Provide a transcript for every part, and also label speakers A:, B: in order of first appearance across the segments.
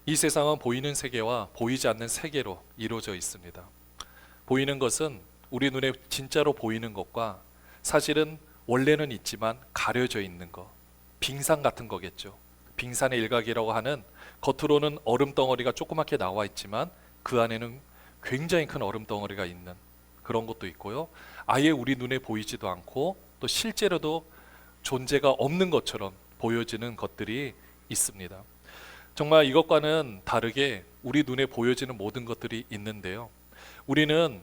A: 이 세상은 보이는 세계와 보이지 않는 세계로 이루어져 있습니다. 보이는 것은 우리 눈에 진짜로 보이는 것과 사실은 원래는 있지만 가려져 있는 것, 빙산 같은 거겠죠. 빙산의 일각이라고 하는 겉으로는 얼음 덩어리가 조그맣게 나와 있지만 그 안에는 굉장히 큰 얼음 덩어리가 있는 그런 것도 있고요. 아예 우리 눈에 보이지도 않고 또 실제로도 존재가 없는 것처럼 보여지는 것들이 있습니다. 정말 이것과는 다르게 우리 눈에 보여지는 모든 것들이 있는데요. 우리는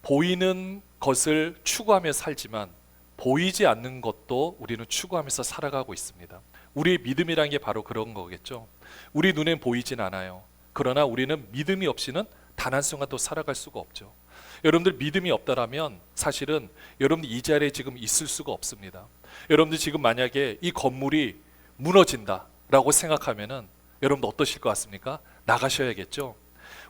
A: 보이는 것을 추구하며 살지만 보이지 않는 것도 우리는 추구하면서 살아가고 있습니다. 우리의 믿음이라는 게 바로 그런 거겠죠. 우리 눈엔 보이진 않아요. 그러나 우리는 믿음이 없이는 단 한순간도 살아갈 수가 없죠. 여러분들 믿음이 없다라면 사실은 여러분들 이 자리에 지금 있을 수가 없습니다. 여러분들 지금 만약에 이 건물이 무너진다라고 생각하면은 여러분들 어떠실 것 같습니까? 나가셔야겠죠.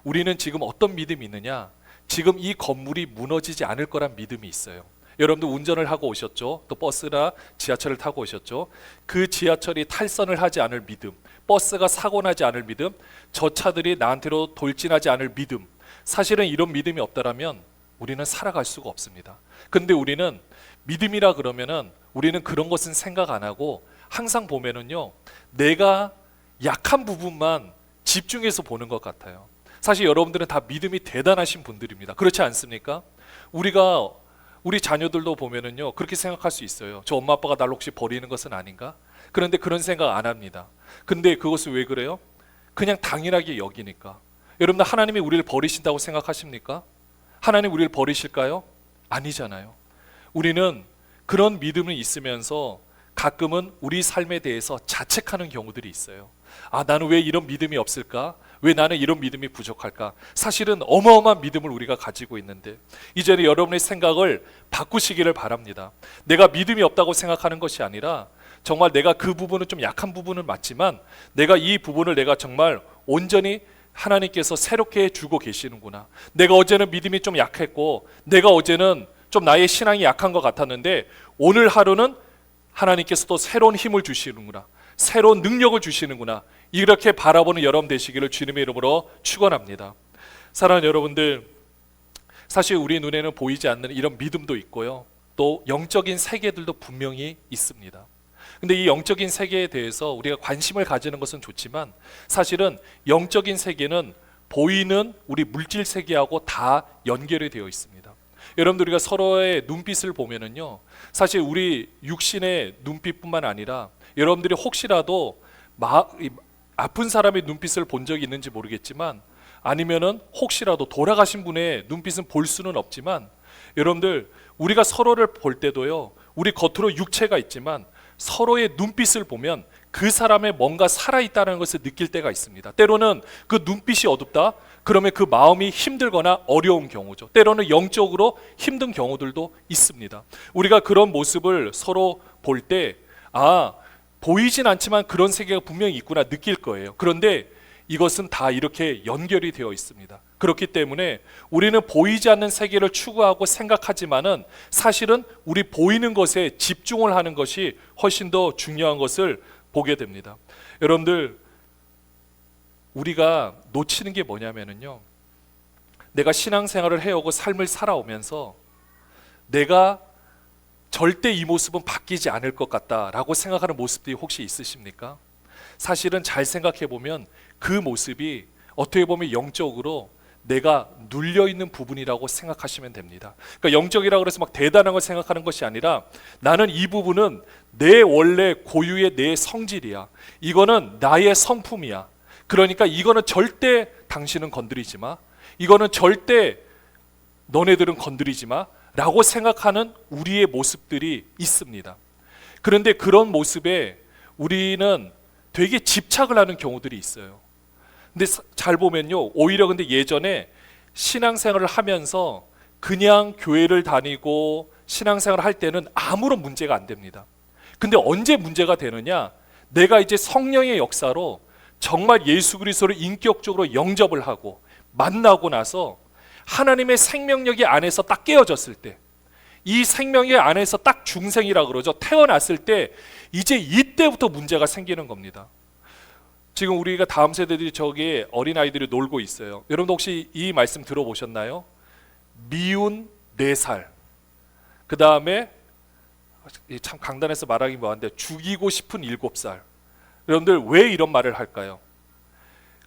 A: 우리는 지금 어떤 믿음이 있느냐? 지금 이 건물이 무너지지 않을 거란 믿음이 있어요. 여러분들 운전을 하고 오셨죠? 또 버스나 지하철을 타고 오셨죠? 그 지하철이 탈선을 하지 않을 믿음, 버스가 사고 나지 않을 믿음, 저 차들이 나한테로 돌진하지 않을 믿음, 사실은 이런 믿음이 없다라면 우리는 살아갈 수가 없습니다. 근데 우리는 믿음이라 그러면은 우리는 그런 것은 생각 안 하고 항상 보면은요, 내가 약한 부분만 집중해서 보는 것 같아요. 사실 여러분들은 다 믿음이 대단하신 분들입니다. 그렇지 않습니까? 우리 자녀들도 보면은요, 그렇게 생각할 수 있어요. 저 엄마 아빠가 날 혹시 버리는 것은 아닌가? 그런데 그런 생각 안 합니다. 근데 그것을 왜 그래요? 그냥 당연하게 여기니까. 여러분들 하나님이 우리를 버리신다고 생각하십니까? 하나님 우리를 버리실까요? 아니잖아요. 우리는 그런 믿음이 있으면서 가끔은 우리 삶에 대해서 자책하는 경우들이 있어요. 아, 나는 왜 이런 믿음이 없을까? 왜 나는 이런 믿음이 부족할까? 사실은 어마어마한 믿음을 우리가 가지고 있는데 이제는 여러분의 생각을 바꾸시기를 바랍니다. 내가 믿음이 없다고 생각하는 것이 아니라 정말 내가 그 부분은 좀 약한 부분은 맞지만 내가 이 부분을 내가 정말 온전히 하나님께서 새롭게 해주고 계시는구나. 내가 어제는 믿음이 좀 약했고 내가 어제는 좀 나의 신앙이 약한 것 같았는데 오늘 하루는 하나님께서 또 새로운 힘을 주시는구나. 새로운 능력을 주시는구나. 이렇게 바라보는 여러분 되시기를 주님의 이름으로 축원합니다. 사랑하는 여러분들, 사실 우리 눈에는 보이지 않는 이런 믿음도 있고요. 또 영적인 세계들도 분명히 있습니다. 근데 이 영적인 세계에 대해서 우리가 관심을 가지는 것은 좋지만 사실은 영적인 세계는 보이는 우리 물질 세계하고 다 연결이 되어 있습니다. 여러분들 우리가 서로의 눈빛을 보면은요, 사실 우리 육신의 눈빛뿐만 아니라 여러분들이 혹시라도 아픈 사람의 눈빛을 본 적이 있는지 모르겠지만 아니면은 혹시라도 돌아가신 분의 눈빛은 볼 수는 없지만 여러분들 우리가 서로를 볼 때도요, 우리 겉으로 육체가 있지만 서로의 눈빛을 보면 그 사람의 뭔가 살아있다는 것을 느낄 때가 있습니다. 때로는 그 눈빛이 어둡다? 그러면 그 마음이 힘들거나 어려운 경우죠. 때로는 영적으로 힘든 경우들도 있습니다. 우리가 그런 모습을 서로 볼 때 보이진 않지만 그런 세계가 분명히 있구나 느낄 거예요. 그런데 이것은 다 이렇게 연결이 되어 있습니다. 그렇기 때문에 우리는 보이지 않는 세계를 추구하고 생각하지만은 사실은 우리 보이는 것에 집중을 하는 것이 훨씬 더 중요한 것을 보게 됩니다. 여러분들 우리가 놓치는 게 뭐냐면은요, 내가 신앙생활을 해오고 삶을 살아오면서 내가 절대 이 모습은 바뀌지 않을 것 같다라고 생각하는 모습들이 혹시 있으십니까? 사실은 잘 생각해 보면 그 모습이 어떻게 보면 영적으로 내가 눌려있는 부분이라고 생각하시면 됩니다. 그러니까 영적이라고 해서 막 대단한 걸 생각하는 것이 아니라 나는 이 부분은 내 원래 고유의 내 성질이야. 이거는 나의 성품이야. 그러니까 이거는 절대 당신은 건드리지 마. 이거는 절대 너네들은 건드리지 마 라고 생각하는 우리의 모습들이 있습니다. 그런데 그런 모습에 우리는 되게 집착을 하는 경우들이 있어요. 근데 잘 보면요, 오히려 근데 예전에 신앙생활을 하면서 그냥 교회를 다니고 신앙생활을 할 때는 아무런 문제가 안 됩니다. 근데 언제 문제가 되느냐? 내가 이제 성령의 역사로 정말 예수 그리스도를 인격적으로 영접을 하고 만나고 나서 하나님의 생명력이 안에서 딱 깨어졌을 때, 이 생명의 안에서 딱 중생이라 그러죠. 태어났을 때 이제 이때부터 문제가 생기는 겁니다. 지금 우리가 다음 세대들이 저기에 어린아이들이 놀고 있어요. 여러분도 혹시 이 말씀 들어보셨나요? 미운 4살, 그 다음에 참 강단에서 말하기 뭐한데 죽이고 싶은 7살. 여러분들 왜 이런 말을 할까요?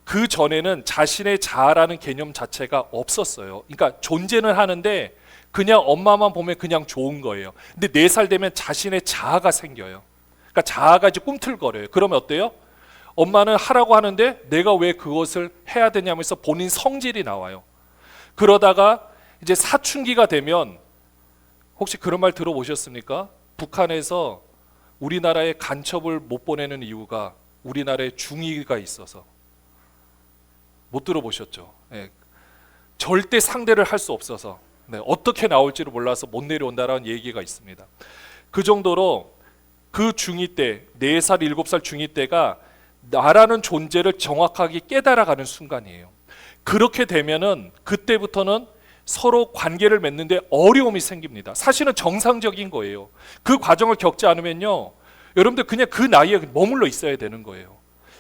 A: 그 전에는 자신의 자아라는 개념 자체가 없었어요. 그러니까 존재는 하는데 그냥 엄마만 보면 그냥 좋은 거예요. 근데 4살 되면 자신의 자아가 생겨요. 그러니까 자아가 이제 꿈틀거려요. 그러면 어때요? 엄마는 하라고 하는데 내가 왜 그것을 해야 되냐면서 본인 성질이 나와요. 그러다가 이제 사춘기가 되면 혹시 그런 말 들어보셨습니까? 북한에서 우리나라에 간첩을 못 보내는 이유가 우리나라에 중위가 있어서. 못 들어보셨죠? 네. 절대 상대를 할 수 없어서, 네. 어떻게 나올지를 몰라서 못 내려온다라는 얘기가 있습니다. 그 정도로 그 중2 때, 4살, 7살 중2 때가 나라는 존재를 정확하게 깨달아가는 순간이에요. 그렇게 되면은 그때부터는 서로 관계를 맺는데 어려움이 생깁니다. 사실은 정상적인 거예요. 그 과정을 겪지 않으면요, 여러분들 그냥 그 나이에 머물러 있어야 되는 거예요.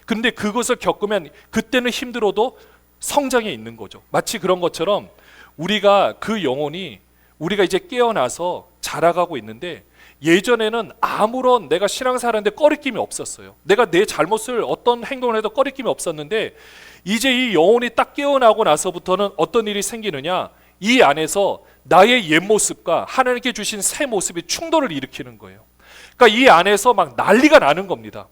A: 근데 그것을 겪으면 그때는 힘들어도 성장에 있는 거죠. 마치 그런 것처럼 우리가 그 영혼이 우리가 이제 깨어나서 자라가고 있는데, 예전에는 아무런 내가 신앙생활하는데 꺼리낌이 없었어요. 내가 내 잘못을 어떤 행동을 해도 꺼리낌이 없었는데, 이제 이 영혼이 딱 깨어나고 나서부터는 어떤 일이 생기느냐, 이 안에서 나의 옛 모습과 하나님께 주신 새 모습이 충돌을 일으키는 거예요. 그러니까 이 안에서 막 난리가 나는 겁니다.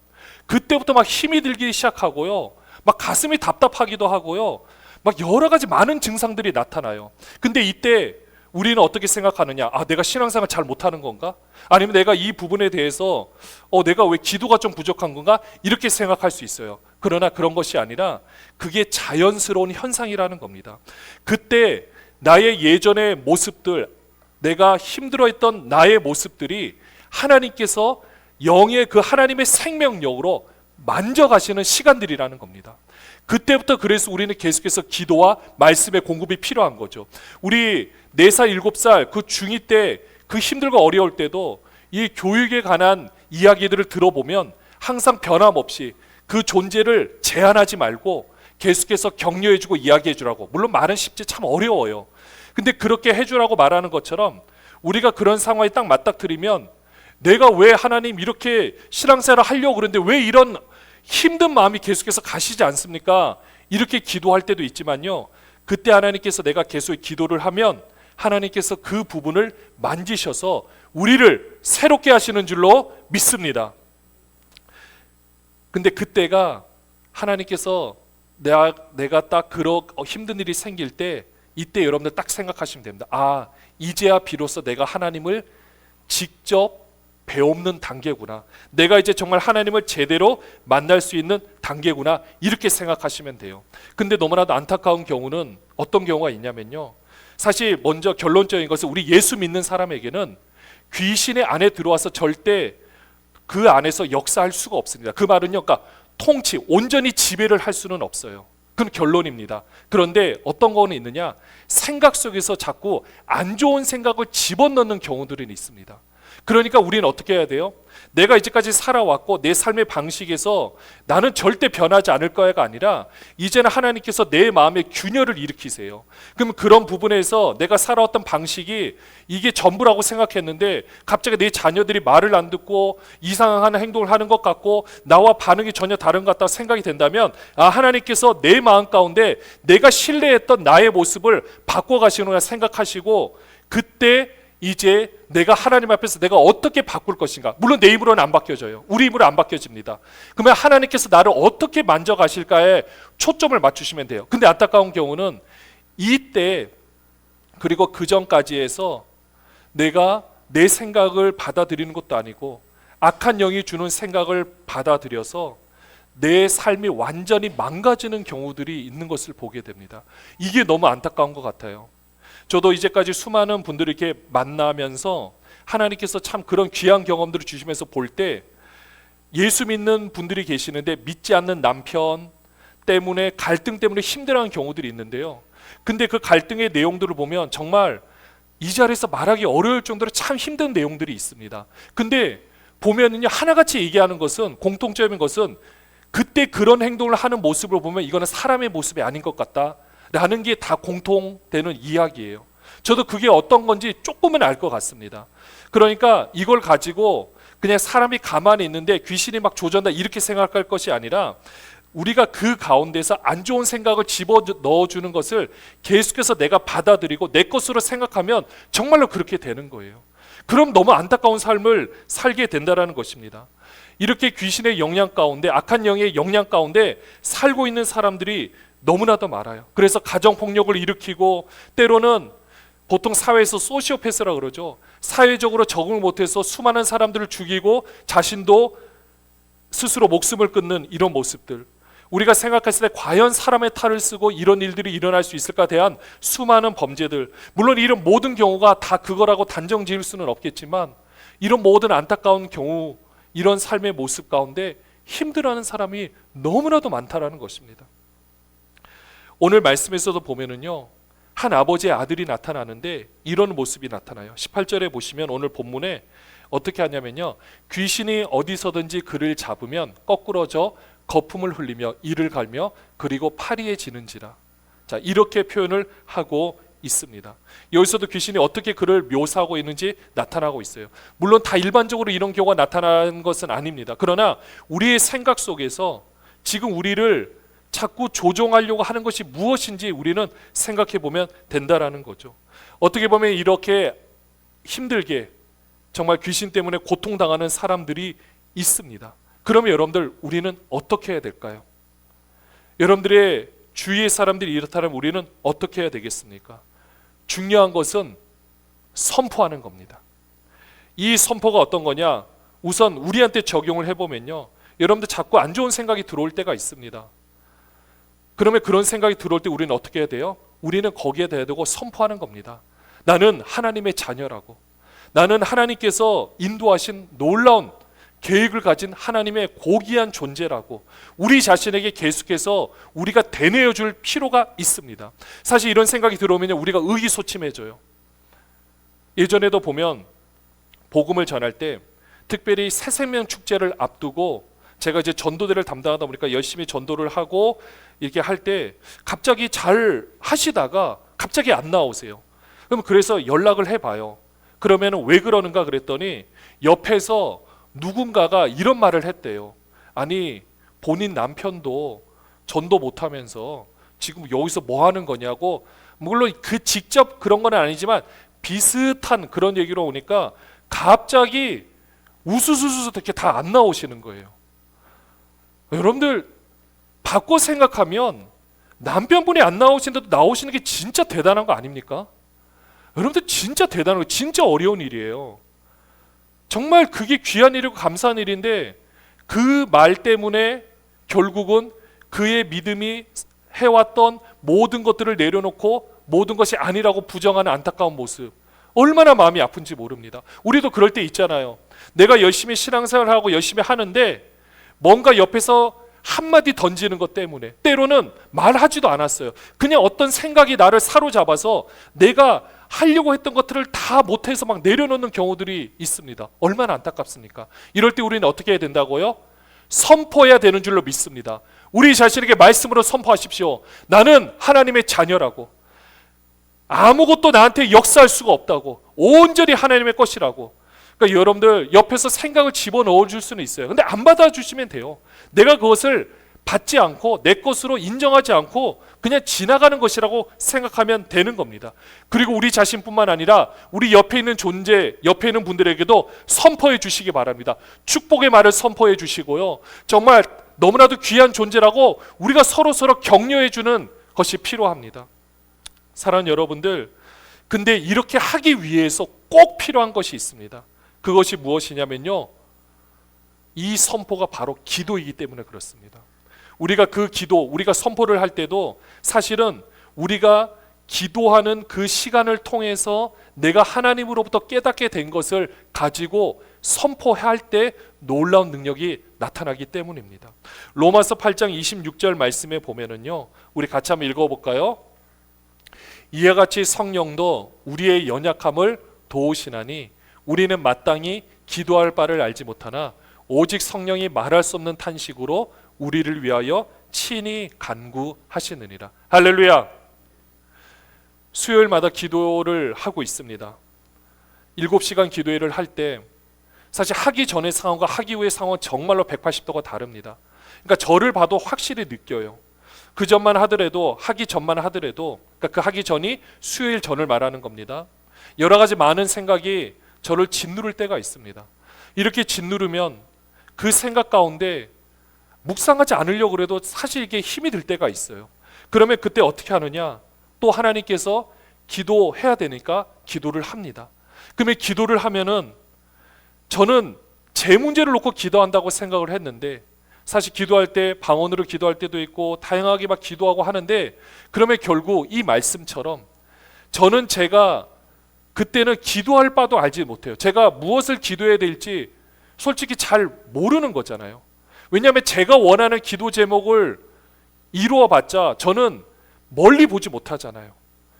A: 그때부터 막 힘이 들기 시작하고요, 막 가슴이 답답하기도 하고요, 막 여러 가지 많은 증상들이 나타나요. 근데 이때 우리는 어떻게 생각하느냐? 아, 내가 신앙생활 잘 못하는 건가? 아니면 내가 이 부분에 대해서 내가 왜 기도가 좀 부족한 건가? 이렇게 생각할 수 있어요. 그러나 그런 것이 아니라 그게 자연스러운 현상이라는 겁니다. 그때 나의 예전의 모습들, 내가 힘들어했던 나의 모습들이 하나님께서 영의 그 하나님의 생명력으로 만져가시는 시간들이라는 겁니다. 그때부터 그래서 우리는 계속해서 기도와 말씀의 공급이 필요한 거죠. 우리 4살, 7살 그 중2 때 그 힘들고 어려울 때도 이 교육에 관한 이야기들을 들어보면 항상 변함없이 그 존재를 제한하지 말고 계속해서 격려해주고 이야기해주라고. 물론 말은 쉽지 참 어려워요. 근데 그렇게 해주라고 말하는 것처럼 우리가 그런 상황에 딱 맞닥뜨리면, 내가 왜 하나님 이렇게 신앙생활을 하려고 그러는데 왜 이런 힘든 마음이 계속해서 가시지 않습니까? 이렇게 기도할 때도 있지만요, 그때 하나님께서 내가 계속 기도를 하면 하나님께서 그 부분을 만지셔서 우리를 새롭게 하시는 줄로 믿습니다. 근데 그때가 하나님께서 내가 딱 그런 힘든 일이 생길 때, 이때 여러분들 딱 생각하시면 됩니다. 아, 이제야 비로소 내가 하나님을 직접 배우는 단계구나. 내가 이제 정말 하나님을 제대로 만날 수 있는 단계구나. 이렇게 생각하시면 돼요. 근데 너무나도 안타까운 경우는 어떤 경우가 있냐면요, 사실 먼저 결론적인 것은 우리 예수 믿는 사람에게는 귀신의 안에 들어와서 절대 그 안에서 역사할 수가 없습니다. 그 말은요, 그러니까 통치, 온전히 지배를 할 수는 없어요. 그건 결론입니다. 그런데 어떤 거는 있느냐, 생각 속에서 자꾸 안 좋은 생각을 집어넣는 경우들은 있습니다. 그러니까 우리는 어떻게 해야 돼요? 내가 이제까지 살아왔고 내 삶의 방식에서 나는 절대 변하지 않을 거야가 아니라, 이제는 하나님께서 내 마음에 균열을 일으키세요. 그럼 그런 부분에서 내가 살아왔던 방식이 이게 전부라고 생각했는데 갑자기 내 자녀들이 말을 안 듣고 이상한 행동을 하는 것 같고 나와 반응이 전혀 다른 것 같다 생각이 된다면, 아, 하나님께서 내 마음 가운데 내가 신뢰했던 나의 모습을 바꿔가시는구나 생각하시고, 그때 이제 내가 하나님 앞에서 내가 어떻게 바꿀 것인가. 물론 내 입으로는 안 바뀌어져요. 우리 입으로 안 바뀌어집니다. 그러면 하나님께서 나를 어떻게 만져가실까에 초점을 맞추시면 돼요. 근데 안타까운 경우는 이때, 그리고 그 전까지 해서 내가 내 생각을 받아들이는 것도 아니고 악한 영이 주는 생각을 받아들여서 내 삶이 완전히 망가지는 경우들이 있는 것을 보게 됩니다. 이게 너무 안타까운 것 같아요. 저도 이제까지 수많은 분들을 이렇게 만나면서 하나님께서 참 그런 귀한 경험들을 주시면서 볼 때, 예수 믿는 분들이 계시는데 믿지 않는 남편 때문에, 갈등 때문에 힘들어하는 경우들이 있는데요, 근데 그 갈등의 내용들을 보면 정말 이 자리에서 말하기 어려울 정도로 참 힘든 내용들이 있습니다. 근데 보면은요, 하나같이 얘기하는 것은, 공통점인 것은 그때 그런 행동을 하는 모습을 보면 이거는 사람의 모습이 아닌 것 같다 라는 게 다 공통되는 이야기예요. 저도 그게 어떤 건지 조금은 알 것 같습니다. 그러니까 이걸 가지고 그냥 사람이 가만히 있는데 귀신이 막 조전다 이렇게 생각할 것이 아니라 우리가 그 가운데서 안 좋은 생각을 집어넣어주는 것을 계속해서 내가 받아들이고 내 것으로 생각하면 정말로 그렇게 되는 거예요. 그럼 너무 안타까운 삶을 살게 된다는 것입니다. 이렇게 귀신의 영향 가운데, 악한 영의 영향 가운데 살고 있는 사람들이 너무나도 많아요. 그래서 가정폭력을 일으키고, 때로는 보통 사회에서 소시오패스라고 그러죠. 사회적으로 적응을 못해서 수많은 사람들을 죽이고 자신도 스스로 목숨을 끊는 이런 모습들, 우리가 생각했을 때 과연 사람의 탈을 쓰고 이런 일들이 일어날 수 있을까 대한 수많은 범죄들, 물론 이런 모든 경우가 다 그거라고 단정 지을 수는 없겠지만 이런 모든 안타까운 경우, 이런 삶의 모습 가운데 힘들어하는 사람이 너무나도 많다라는 것입니다. 오늘 말씀에서도 보면은요, 한 아버지의 아들이 나타나는데 이런 모습이 나타나요. 18절에 보시면 오늘 본문에 어떻게 하냐면요, 귀신이 어디서든지 그를 잡으면 거꾸러져 거품을 흘리며 이를 갈며 그리고 파리에 지는지라. 자, 이렇게 표현을 하고 있습니다. 여기서도 귀신이 어떻게 그를 묘사하고 있는지 나타나고 있어요. 물론 다 일반적으로 이런 경우가 나타나는 것은 아닙니다. 그러나 우리의 생각 속에서 지금 우리를 자꾸 조종하려고 하는 것이 무엇인지 우리는 생각해 보면 된다라는 거죠. 어떻게 보면 이렇게 힘들게 정말 귀신 때문에 고통당하는 사람들이 있습니다. 그러면 여러분들, 우리는 어떻게 해야 될까요? 여러분들의 주위의 사람들이 이렇다면 우리는 어떻게 해야 되겠습니까? 중요한 것은 선포하는 겁니다. 이 선포가 어떤 거냐? 우선 우리한테 적용을 해보면요, 여러분들 자꾸 안 좋은 생각이 들어올 때가 있습니다. 그러면 그런 생각이 들어올 때 우리는 어떻게 해야 돼요? 우리는 거기에 대고 선포하는 겁니다. 나는 하나님의 자녀라고, 나는 하나님께서 인도하신 놀라운 계획을 가진 하나님의 고귀한 존재라고, 우리 자신에게 계속해서 우리가 되뇌어 줄 필요가 있습니다. 사실 이런 생각이 들어오면 우리가 의기소침해져요. 예전에도 보면 복음을 전할 때, 특별히 새생명 축제를 앞두고 제가 이제 전도대를 담당하다 보니까 열심히 전도를 하고 이렇게 할 때 갑자기 잘 하시다가 갑자기 안 나오세요. 그럼 그래서 연락을 해봐요. 그러면 왜 그러는가 그랬더니 옆에서 누군가가 이런 말을 했대요. 아니, 본인 남편도 전도 못하면서 지금 여기서 뭐 하는 거냐고. 물론 그 직접 그런 건 아니지만 비슷한 그런 얘기로 오니까 갑자기 우수수수 이렇게 다 안 나오시는 거예요. 여러분들 바꿔 생각하면 남편분이 안 나오시는데도 나오시는 게 진짜 대단한 거 아닙니까? 여러분들 진짜 대단한 거, 진짜 어려운 일이에요. 정말 그게 귀한 일이고 감사한 일인데 그 말 때문에 결국은 그의 믿음이 해왔던 모든 것들을 내려놓고 모든 것이 아니라고 부정하는 안타까운 모습, 얼마나 마음이 아픈지 모릅니다. 우리도 그럴 때 있잖아요. 내가 열심히 신앙생활하고 열심히 하는데 뭔가 옆에서 한마디 던지는 것 때문에, 때로는 말하지도 않았어요. 그냥 어떤 생각이 나를 사로잡아서 내가 하려고 했던 것들을 다 못해서 막 내려놓는 경우들이 있습니다. 얼마나 안타깝습니까? 이럴 때 우리는 어떻게 해야 된다고요? 선포해야 되는 줄로 믿습니다. 우리 자신에게 말씀으로 선포하십시오. 나는 하나님의 자녀라고, 아무것도 나한테 역사할 수가 없다고, 온전히 하나님의 것이라고. 그러니까 여러분들 옆에서 생각을 집어넣어 줄 수는 있어요. 근데 안 받아주시면 돼요. 내가 그것을 받지 않고 내 것으로 인정하지 않고 그냥 지나가는 것이라고 생각하면 되는 겁니다. 그리고 우리 자신뿐만 아니라 우리 옆에 있는 존재, 옆에 있는 분들에게도 선포해 주시기 바랍니다. 축복의 말을 선포해 주시고요, 정말 너무나도 귀한 존재라고 우리가 서로 격려해 주는 것이 필요합니다. 사랑하는 여러분들, 근데 이렇게 하기 위해서 꼭 필요한 것이 있습니다. 그것이 무엇이냐면요, 이 선포가 바로 기도이기 때문에 그렇습니다. 우리가 그 기도, 우리가 선포를 할 때도 사실은 우리가 기도하는 그 시간을 통해서 내가 하나님으로부터 깨닫게 된 것을 가지고 선포할 때 놀라운 능력이 나타나기 때문입니다. 로마서 8장 26절 말씀에 보면은요, 우리 같이 한번 읽어볼까요? 이와 같이 성령도 우리의 연약함을 도우시나니 우리는 마땅히 기도할 바를 알지 못하나 오직 성령이 말할 수 없는 탄식으로 우리를 위하여 친히 간구하시느니라. 할렐루야. 수요일마다 기도를 하고 있습니다. 7시간 기도회를 할 때 사실 하기 전의 상황과 하기 후의 상황은 정말로 180도가 다릅니다. 그러니까 저를 봐도 확실히 느껴요. 그 전만 하더라도, 하기 전만 하더라도, 그러니까 그 하기 전이 수요일 전을 말하는 겁니다. 여러 가지 많은 생각이 저를 짓누를 때가 있습니다. 이렇게 짓누르면 그 생각 가운데 묵상하지 않으려고 해도 사실 이게 힘이 들 때가 있어요. 그러면 그때 어떻게 하느냐? 또 하나님께서 기도해야 되니까 기도를 합니다. 그러면 기도를 하면은 저는 제 문제를 놓고 기도한다고 생각을 했는데, 사실 기도할 때 방언으로 기도할 때도 있고 다양하게 막 기도하고 하는데, 그러면 결국 이 말씀처럼 저는 제가 그때는 기도할 바도 알지 못해요. 제가 무엇을 기도해야 될지 솔직히 잘 모르는 거잖아요. 왜냐하면 제가 원하는 기도 제목을 이루어 봤자 저는 멀리 보지 못하잖아요.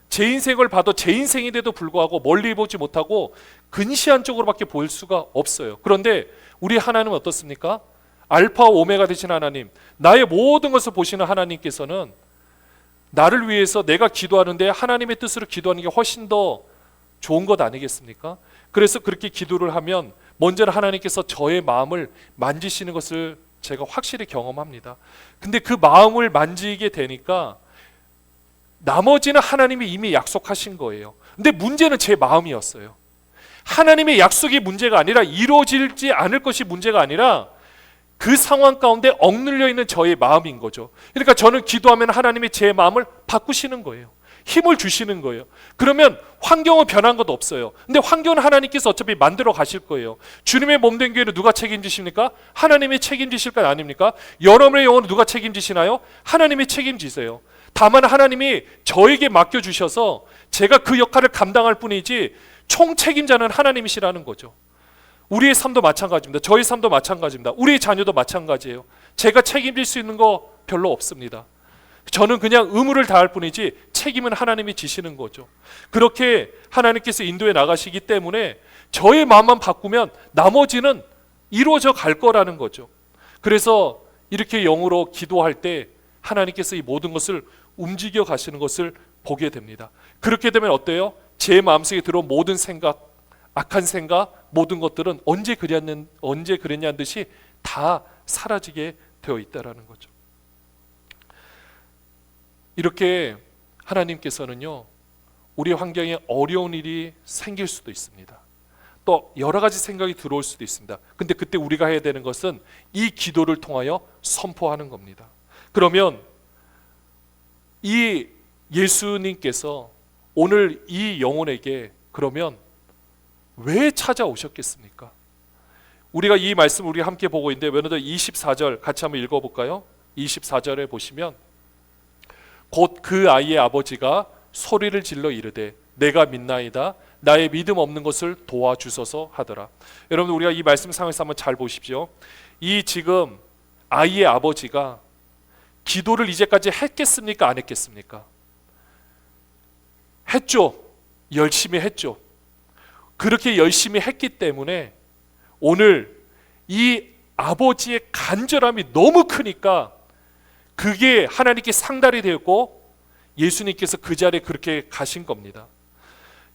A: 제 인생을 봐도 제 인생인데도 불구하고 멀리 보지 못하고 근시안 쪽으로밖에 볼 수가 없어요. 그런데 우리 하나님은 어떻습니까? 알파 오메가 되신 하나님, 나의 모든 것을 보시는 하나님께서는 나를 위해서 내가 기도하는데 하나님의 뜻으로 기도하는 게 훨씬 더 좋은 것 아니겠습니까? 그래서 그렇게 기도를 하면 먼저 하나님께서 저의 마음을 만지시는 것을 제가 확실히 경험합니다. 근데 그 마음을 만지게 되니까 나머지는 하나님이 이미 약속하신 거예요. 근데 문제는 제 마음이었어요. 하나님의 약속이 문제가 아니라, 이루어질지 않을 것이 문제가 아니라 그 상황 가운데 억눌려 있는 저의 마음인 거죠. 그러니까 저는 기도하면 하나님이 제 마음을 바꾸시는 거예요. 힘을 주시는 거예요. 그러면 환경은 변한 것도 없어요. 근데 환경은 하나님께서 어차피 만들어 가실 거예요. 주님의 몸된 교회는 누가 책임지십니까? 하나님이 책임지실 것 아닙니까? 여러분의 영혼은 누가 책임지시나요? 하나님이 책임지세요. 다만 하나님이 저에게 맡겨주셔서 제가 그 역할을 감당할 뿐이지 총 책임자는 하나님이시라는 거죠. 우리의 삶도 마찬가지입니다. 저희 삶도 마찬가지입니다. 우리의 자녀도 마찬가지예요. 제가 책임질 수 있는 거 별로 없습니다. 저는 그냥 의무를 다할 뿐이지 책임은 하나님이 지시는 거죠. 그렇게 하나님께서 인도해 나가시기 때문에 저의 마음만 바꾸면 나머지는 이루어져 갈 거라는 거죠. 그래서 이렇게 영으로 기도할 때 하나님께서 이 모든 것을 움직여 가시는 것을 보게 됩니다. 그렇게 되면 어때요? 제 마음속에 들어온 모든 생각, 악한 생각, 모든 것들은 언제 그랬냐는 듯이 다 사라지게 되어 있다라는 거죠. 이렇게 하나님께서는요, 우리 환경에 어려운 일이 생길 수도 있습니다. 또 여러 가지 생각이 들어올 수도 있습니다. 근데 그때 우리가 해야 되는 것은 이 기도를 통하여 선포하는 겁니다. 그러면 이 예수님께서 오늘 이 영혼에게 그러면 왜 찾아오셨겠습니까? 우리가 이 말씀 우리 함께 보고 있는데, 외노더 24절 같이 한번 읽어볼까요? 24절에 보시면 곧 그 아이의 아버지가 소리를 질러 이르되 내가 믿나이다, 나의 믿음 없는 것을 도와주소서 하더라. 여러분, 우리가 이 말씀 상에서 한번 잘 보십시오. 이 지금 아이의 아버지가 기도를 이제까지 했겠습니까? 안 했겠습니까? 했죠. 열심히 했죠. 그렇게 열심히 했기 때문에 오늘 이 아버지의 간절함이 너무 크니까 그게 하나님께 상달이 되었고 예수님께서 그 자리에 그렇게 가신 겁니다.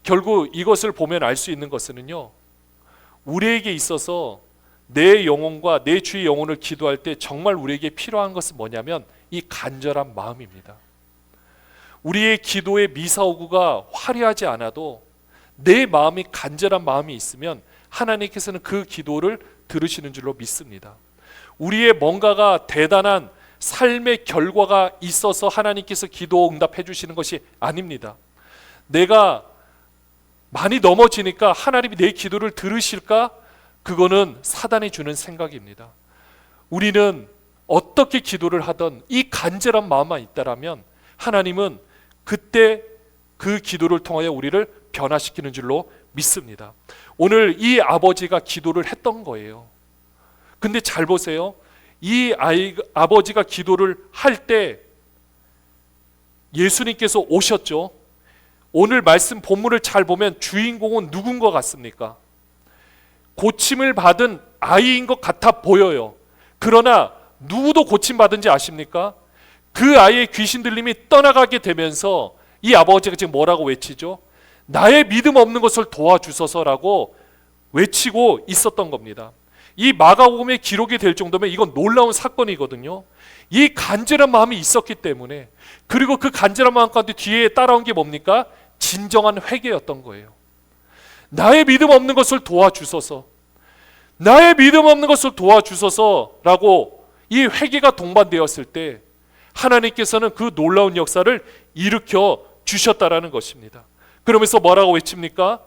A: 결국 이것을 보면 알 수 있는 것은요, 우리에게 있어서 내 영혼과 내 주의 영혼을 기도할 때 정말 우리에게 필요한 것은 뭐냐면 이 간절한 마음입니다. 우리의 기도의 미사오구가 화려하지 않아도 내 마음이 간절한 마음이 있으면 하나님께서는 그 기도를 들으시는 줄로 믿습니다. 우리의 뭔가가 대단한 삶의 결과가 있어서 하나님께서 기도 응답해 주시는 것이 아닙니다. 내가 많이 넘어지니까 하나님이 내 기도를 들으실까? 그거는 사단이 주는 생각입니다. 우리는 어떻게 기도를 하든 이 간절한 마음만 있다라면 하나님은 그때 그 기도를 통하여 우리를 변화시키는 줄로 믿습니다. 오늘 이 아버지가 기도를 했던 거예요. 근데 잘 보세요. 이 아버지가 기도를 할 때 예수님께서 오셨죠. 오늘 말씀 본문을 잘 보면 주인공은 누군 것 같습니까? 고침을 받은 아이인 것 같아 보여요. 그러나 누구도 고침받은지 아십니까? 그 아이의 귀신 들림이 떠나가게 되면서 이 아버지가 지금 뭐라고 외치죠? 나의 믿음 없는 것을 도와주소서라고 외치고 있었던 겁니다. 이 마가복음에 기록이 될 정도면 이건 놀라운 사건이거든요. 이 간절한 마음이 있었기 때문에, 그리고 그 간절한 마음 가운데 뒤에 따라온 게 뭡니까? 진정한 회개였던 거예요. 나의 믿음 없는 것을 도와주소서, 나의 믿음 없는 것을 도와주소서라고 이 회개가 동반되었을 때 하나님께서는 그 놀라운 역사를 일으켜 주셨다라는 것입니다. 그러면서 뭐라고 외칩니까?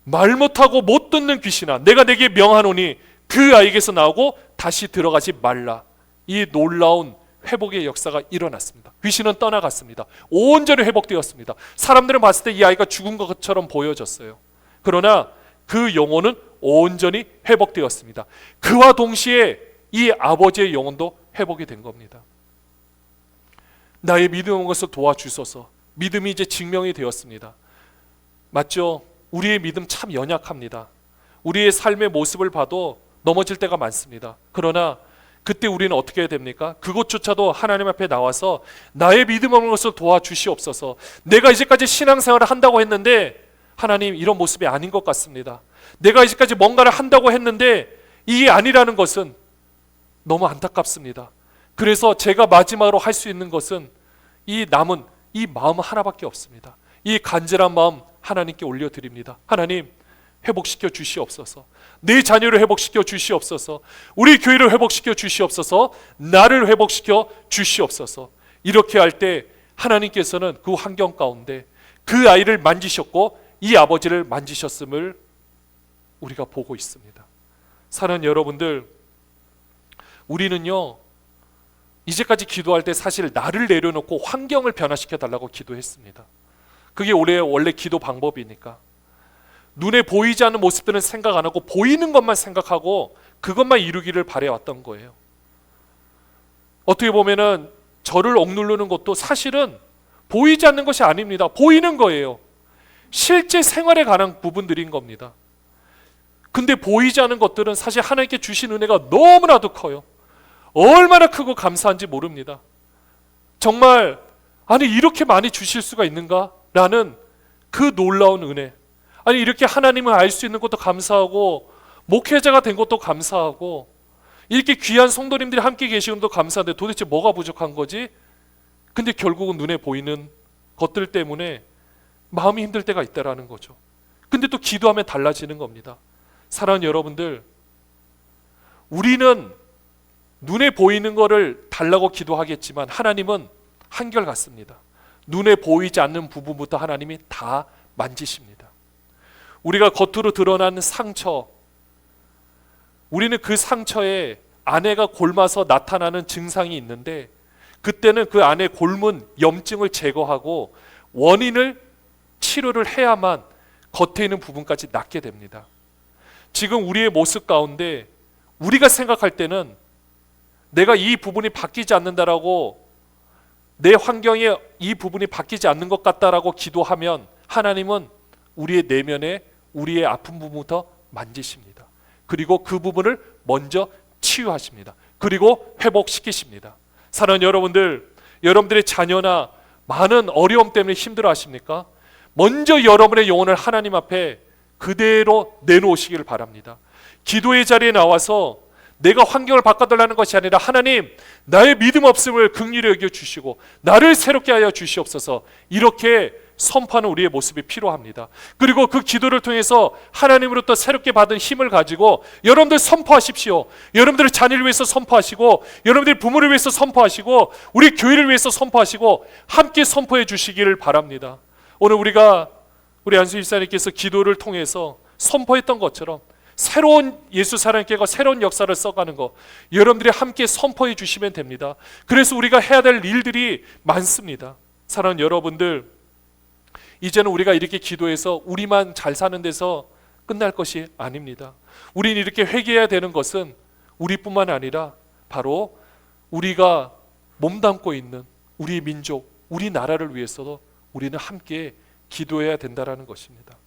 A: 말 못하고 못 듣는 귀신아, 내가 내게 명하노니 그 아이에게서 나오고 다시 들어가지 말라. 이 놀라운 회복의 역사가 일어났습니다. 귀신은 떠나갔습니다. 온전히 회복되었습니다. 사람들은 봤을 때 이 아이가 죽은 것처럼 보여졌어요. 그러나 그 영혼은 온전히 회복되었습니다. 그와 동시에 이 아버지의 영혼도 회복이 된 겁니다. 나의 믿음 없는 것을 도와주소서. 믿음이 이제 증명이 되었습니다. 맞죠? 우리의 믿음 참 연약합니다. 우리의 삶의 모습을 봐도 넘어질 때가 많습니다. 그러나 그때 우리는 어떻게 해야 됩니까? 그것조차도 하나님 앞에 나와서 나의 믿음 없는 것을 도와주시옵소서. 내가 이제까지 신앙생활을 한다고 했는데 하나님, 이런 모습이 아닌 것 같습니다. 내가 이제까지 뭔가를 한다고 했는데 이게 아니라는 것은 너무 안타깝습니다. 그래서 제가 마지막으로 할 수 있는 것은 이 남은 이 마음 하나밖에 없습니다. 이 간절한 마음 하나님께 올려드립니다. 하나님, 회복시켜 주시옵소서. 내 자녀를 회복시켜 주시옵소서. 우리 교회를 회복시켜 주시옵소서. 나를 회복시켜 주시옵소서. 이렇게 할 때 하나님께서는 그 환경 가운데 그 아이를 만지셨고 이 아버지를 만지셨음을 우리가 보고 있습니다. 사랑하는 여러분들, 우리는요 이제까지 기도할 때 사실 나를 내려놓고 환경을 변화시켜 달라고 기도했습니다. 그게 원래 기도 방법이니까. 눈에 보이지 않는 모습들은 생각 안 하고 보이는 것만 생각하고 그것만 이루기를 바래왔던 거예요. 어떻게 보면은 저를 억누르는 것도 사실은 보이지 않는 것이 아닙니다. 보이는 거예요. 실제 생활에 관한 부분들인 겁니다. 근데 보이지 않는 것들은 사실 하나님께 주신 은혜가 너무나도 커요. 얼마나 크고 감사한지 모릅니다. 정말 아니 이렇게 많이 주실 수가 있는가? 라는 그 놀라운 은혜. 아니 이렇게 하나님을 알 수 있는 것도 감사하고 목회자가 된 것도 감사하고 이렇게 귀한 성도님들이 함께 계시는 것도 감사한데 도대체 뭐가 부족한 거지? 근데 결국은 눈에 보이는 것들 때문에 마음이 힘들 때가 있다라는 거죠. 근데 또 기도하면 달라지는 겁니다. 사랑하는 여러분들, 우리는 눈에 보이는 거를 달라고 기도하겠지만 하나님은 한결같습니다. 눈에 보이지 않는 부분부터 하나님이 다 만지십니다. 우리가 겉으로 드러나는 상처, 우리는 그 상처에 안에가 골마서 나타나는 증상이 있는데 그때는 그 안에 골문 염증을 제거하고 원인을 치료를 해야만 겉에 있는 부분까지 낫게 됩니다. 지금 우리의 모습 가운데 우리가 생각할 때는 내가 이 부분이 바뀌지 않는다라고, 내 환경에 이 부분이 바뀌지 않는 것 같다라고 기도하면 하나님은 우리의 내면에 우리의 아픈 부분부터 만지십니다. 그리고 그 부분을 먼저 치유하십니다. 그리고 회복시키십니다. 사랑하는 여러분들, 여러분들의 자녀나 많은 어려움 때문에 힘들어 하십니까? 먼저 여러분의 영혼을 하나님 앞에 그대로 내놓으시기를 바랍니다. 기도의 자리에 나와서 내가 환경을 바꿔달라는 것이 아니라 하나님, 나의 믿음 없음을 긍휼히 여겨주시고 나를 새롭게 하여 주시옵소서, 이렇게 선포하는 우리의 모습이 필요합니다. 그리고 그 기도를 통해서 하나님으로부터 새롭게 받은 힘을 가지고 여러분들 선포하십시오. 여러분들의 자녀를 위해서 선포하시고 여러분들의 부모를 위해서 선포하시고 우리 교회를 위해서 선포하시고 함께 선포해 주시기를 바랍니다. 오늘 우리 안수 집사님께서 기도를 통해서 선포했던 것처럼 새로운 예수 사랑교회가 새로운 역사를 써가는 것, 여러분들이 함께 선포해 주시면 됩니다. 그래서 우리가 해야 될 일들이 많습니다. 사랑하는 여러분들, 이제는 우리가 이렇게 기도해서 우리만 잘 사는 데서 끝날 것이 아닙니다. 우리는 이렇게 회개해야 되는 것은 우리뿐만 아니라 바로 우리가 몸담고 있는 우리 민족, 우리나라를 위해서도 우리는 함께 기도해야 된다는 것입니다.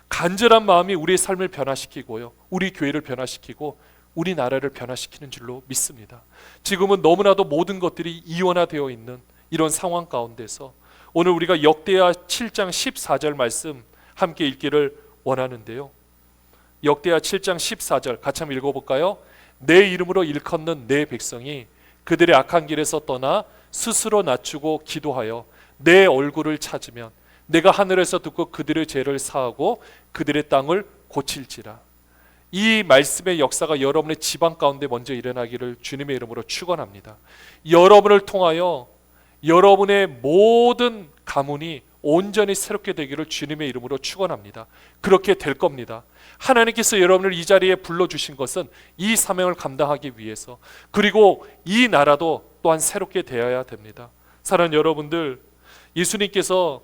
A: 간절한 마음이 우리의 삶을 변화시키고요, 우리 교회를 변화시키고 우리나라를 변화시키는 줄로 믿습니다. 지금은 너무나도 모든 것들이 이원화되어 있는 이런 상황 가운데서 오늘 우리가 역대하 7장 14절 말씀 함께 읽기를 원하는데요. 역대하 7장 14절 같이 한번 읽어볼까요? 내 이름으로 일컫는 내 백성이 그들의 악한 길에서 떠나 스스로 낮추고 기도하여 내 얼굴을 찾으면 내가 하늘에서 듣고 그들의 죄를 사하고 그들의 땅을 고칠지라. 이 말씀의 역사가 여러분의 집안 가운데 먼저 일어나기를 주님의 이름으로 축원합니다. 여러분을 통하여 여러분의 모든 가문이 온전히 새롭게 되기를 주님의 이름으로 축원합니다. 그렇게 될 겁니다. 하나님께서 여러분을 이 자리에 불러주신 것은 이 사명을 감당하기 위해서, 그리고 이 나라도 또한 새롭게 되어야 됩니다. 사랑하는 여러분들, 예수님께서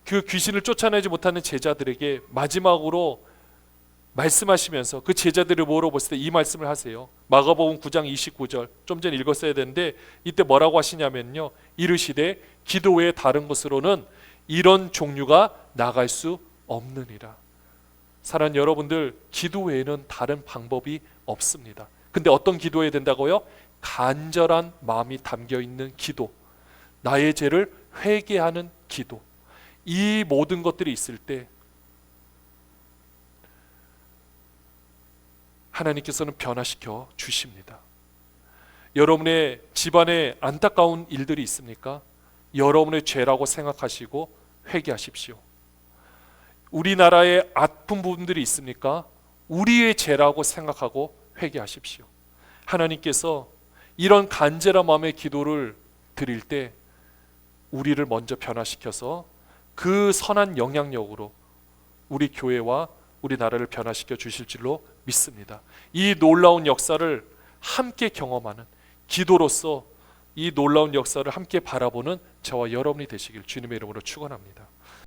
A: 그 귀신을 쫓아내지 못하는 제자들에게 마지막으로 말씀하시면서 그 제자들을 물어봤을 때 이 말씀을 하세요. 마가복음 9장 29절 좀 전에 읽었어야 되는데 이때 뭐라고 하시냐면요, 이르시되 기도 외에 다른 것으로는 이런 종류가 나갈 수 없느니라. 사랑하는 여러분들, 기도 외에는 다른 방법이 없습니다. 근데 어떤 기도해야 된다고요? 간절한 마음이 담겨있는 기도, 나의 죄를 회개하는 기도. 이 모든 것들이 있을 때 하나님께서는 변화시켜 주십니다. 여러분의 집안에 안타까운 일들이 있습니까? 여러분의 죄라고 생각하시고 회개하십시오. 우리나라에 아픈 부분들이 있습니까? 우리의 죄라고 생각하고 회개하십시오. 하나님께서 이런 간절한 마음의 기도를 드릴 때 우리를 먼저 변화시켜서 그 선한 영향력으로 우리 교회와 우리나라를 변화시켜 주실 줄로 믿습니다. 이 놀라운 역사를 함께 경험하는, 기도로서 이 놀라운 역사를 함께 바라보는 저와 여러분이 되시길 주님의 이름으로 축원합니다.